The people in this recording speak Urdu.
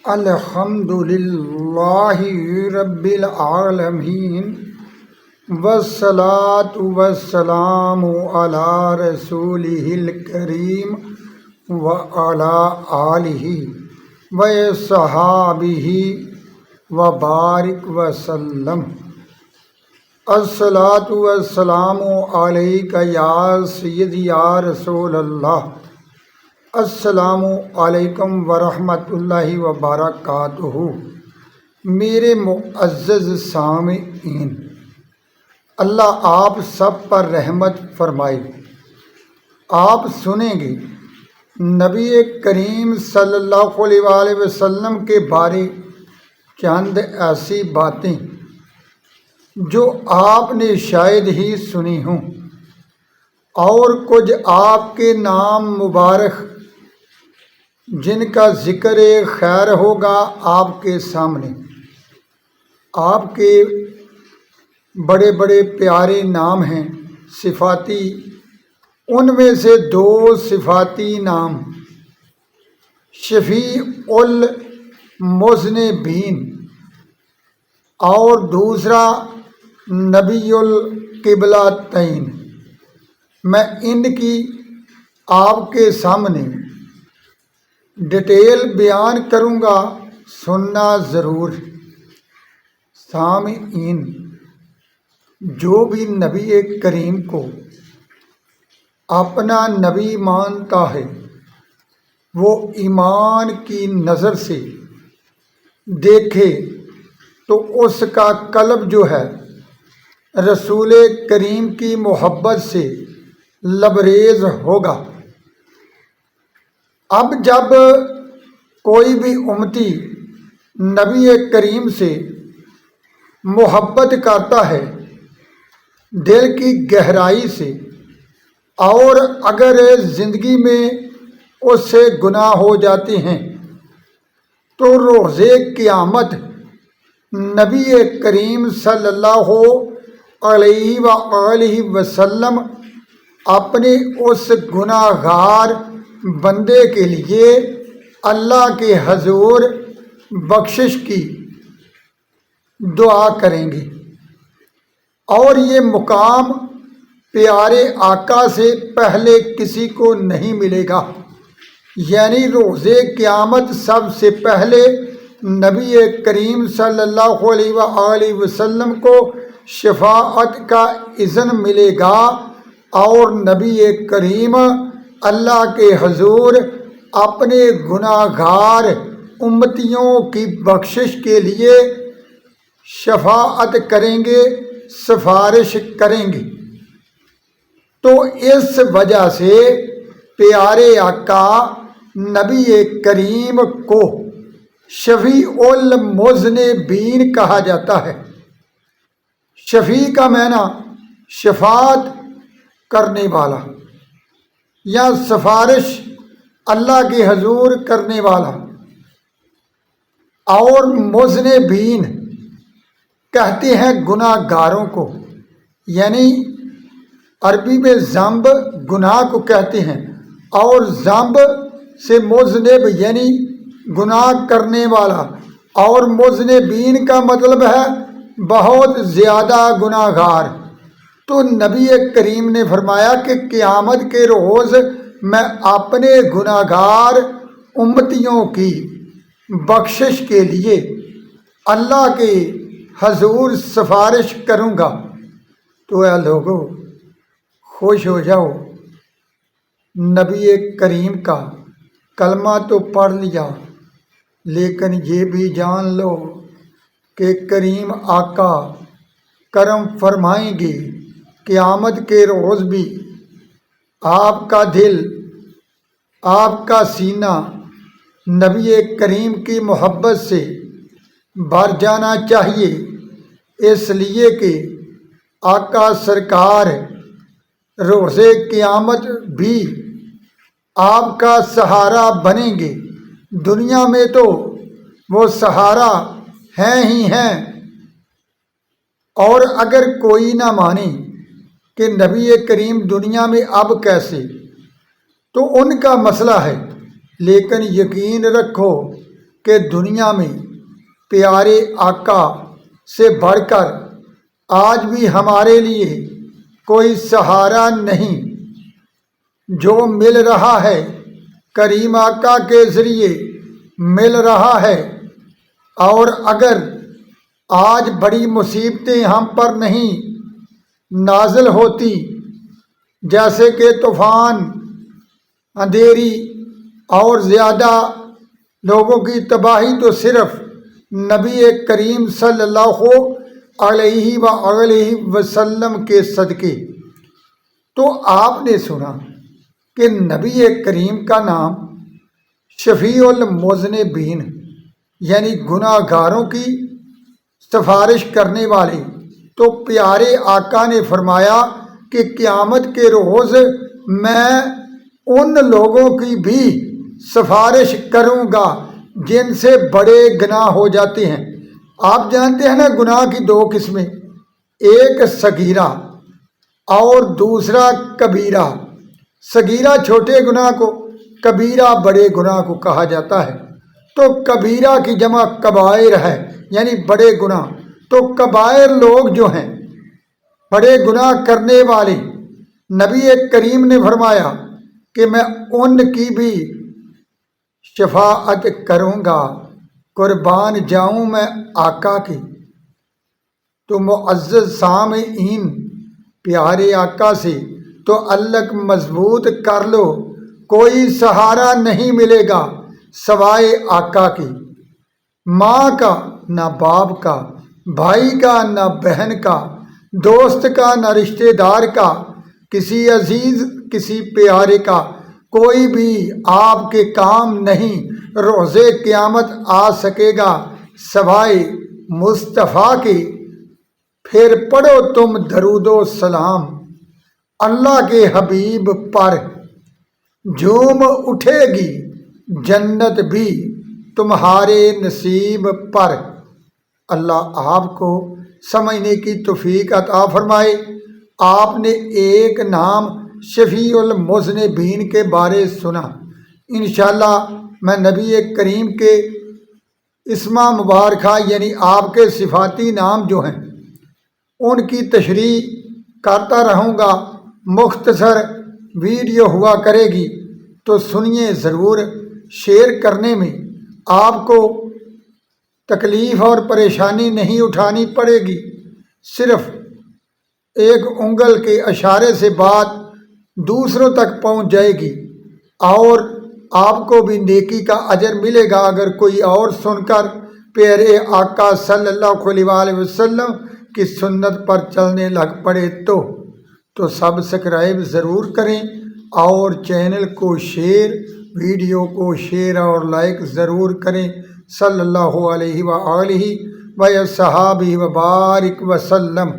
الحمد للہ رب العالمین والصلاة والسلام علی رسولہ الکریم وعلی آلہ وصحابہ وبارک وسلم۔ الصلاۃ والسلام علیک یا سیدی یا رسول اللہ۔ السلام علیکم ورحمۃ اللہ وبرکاتہ۔ میرے معزز سامعین، اللہ آپ سب پر رحمت فرمائے۔ آپ سنیں گے نبی کریم صلی اللہ علیہ وآلہ وسلم کے بارے چند ایسی باتیں جو آپ نے شاید ہی سنی ہوں، اور کچھ آپ کے نام مبارک جن کا ذکر خیر ہوگا آپ کے سامنے۔ آپ کے بڑے بڑے پیارے نام ہیں صفاتی، ان میں سے دو صفاتی نام شفیع المذنبین اور دوسرا نبی القبلتین۔ میں ان کی آپ کے سامنے ڈیٹیل بیان کروں گا، سننا ضرور۔ سامعین، جو بھی نبی کریم کو اپنا نبی مانتا ہے وہ ایمان کی نظر سے دیکھے تو اس کا قلب جو ہے رسول کریم کی محبت سے لبریز ہوگا۔ اب جب کوئی بھی امتی نبی کریم سے محبت کرتا ہے دل کی گہرائی سے، اور اگر زندگی میں اس سے گناہ ہو جاتے ہیں تو روز قیامت نبی کریم صلی اللہ علیہ وآلہ وسلم اپنے اس گناہ گار بندے کے لیے اللہ کے حضور بخشش کی دعا کریں گے، اور یہ مقام پیارے آقا سے پہلے کسی کو نہیں ملے گا۔ یعنی روز قیامت سب سے پہلے نبی کریم صلی اللہ علیہ وآلہ وسلم کو شفاعت کا اذن ملے گا، اور نبی کریم اللہ کے حضور اپنے گناہ گار امتیوں کی بخشش کے لیے شفاعت کریں گے، سفارش کریں گے۔ تو اس وجہ سے پیارے آقا نبی کریم کو شفیع المذنبین کہا جاتا ہے۔ شفیع کا معنی شفاعت کرنے والا یا سفارش اللہ کے حضور کرنے والا، اور مذنبین کہتے ہیں گناہ گاروں کو، یعنی عربی میں ذنب گناہ کو کہتے ہیں، اور ذنب سے مذنب یعنی گناہ کرنے والا، اور مذنبین کا مطلب ہے بہت زیادہ گناہ گار۔ تو نبی کریم نے فرمایا کہ قیامت کے روز میں اپنے گناہ گار امتیوں کی بخشش کے لیے اللہ کے حضور سفارش کروں گا۔ تو اے لوگو، خوش ہو جاؤ، نبی کریم کا کلمہ تو پڑھ لیا، لیکن یہ بھی جان لو کہ کریم آقا کرم فرمائیں گے قیامت کے روز بھی آپ کا دل، آپ کا سینہ نبی کریم کی محبت سے بھر جانا چاہیے، اس لیے کہ آقا سرکار روز قیامت بھی آپ کا سہارا بنیں گے۔ دنیا میں تو وہ سہارا ہیں ہی ہیں، اور اگر کوئی نہ مانے کہ نبی کریم دنیا میں اب کیسے، تو ان کا مسئلہ ہے، لیکن یقین رکھو کہ دنیا میں پیارے آقا سے بڑھ کر آج بھی ہمارے لیے کوئی سہارا نہیں۔ جو مل رہا ہے کریم آقا کے ذریعے مل رہا ہے، اور اگر آج بڑی مصیبتیں ہم پر نہیں نازل ہوتی، جیسے کہ طوفان، اندھیری اور زیادہ لوگوں کی تباہی، تو صرف نبی کریم صلی اللہ علیہ وآلہ وسلم کے صدقے۔ تو آپ نے سنا کہ نبی کریم کا نام شفیع المذنبین یعنی گناہ گاروں کی سفارش کرنے والے، تو پیارے آقا نے فرمایا کہ قیامت کے روز میں ان لوگوں کی بھی سفارش کروں گا جن سے بڑے گناہ ہو جاتے ہیں۔ آپ جانتے ہیں نا گناہ کی دو قسمیں، ایک صغیرہ اور دوسرا کبیرہ۔ صغیرہ چھوٹے گناہ کو، کبیرہ بڑے گناہ کو کہا جاتا ہے۔ تو کبیرہ کی جمع کبائر ہے، یعنی بڑے گناہ۔ تو کبائر لوگ جو ہیں، بڑے گناہ کرنے والے، نبی کریم نے فرمایا کہ میں ان کی بھی شفاعت کروں گا، قربان جاؤں میں آقا کی۔ تو معزز سامعین، پیارے آقا سے تو علق مضبوط کر لو، کوئی سہارا نہیں ملے گا سوائے آقا کی۔ ماں کا نہ باپ کا، بھائی کا نہ بہن کا، دوست کا نہ رشتہ دار کا، کسی عزیز کسی پیارے کا کوئی بھی آپ کے کام نہیں روز قیامت آ سکے گا سوائے مصطفیٰ کے۔ پھر پڑھو تم درود و سلام اللہ کے حبیب پر، جھوم اٹھے گی جنت بھی تمہارے نصیب پر۔ اللہ آپ کو سمجھنے کی توفیق عطا فرمائے۔ آپ نے ایک نام شفیع المذنبین کے بارے سنا، انشاءاللہ میں نبی کریم کے اسما مبارکہ یعنی آپ کے صفاتی نام جو ہیں ان کی تشریح کرتا رہوں گا۔ مختصر ویڈیو ہوا کرے گی تو سنیے ضرور۔ شیئر کرنے میں آپ کو تکلیف اور پریشانی نہیں اٹھانی پڑے گی، صرف ایک انگل کے اشارے سے بات دوسروں تک پہنچ جائے گی، اور آپ کو بھی نیکی کا اجر ملے گا۔ اگر کوئی اور سن کر پیارے آقا صلی اللہ علیہ وآلہ وسلم کی سنت پر چلنے لگ پڑے تو سبسکرائب ضرور کریں، اور چینل کو شیئر، ویڈیو کو شیئر اور لائک ضرور کریں۔ صلی اللہ علیہ وآلہ وصحبہ وبارک وسلم۔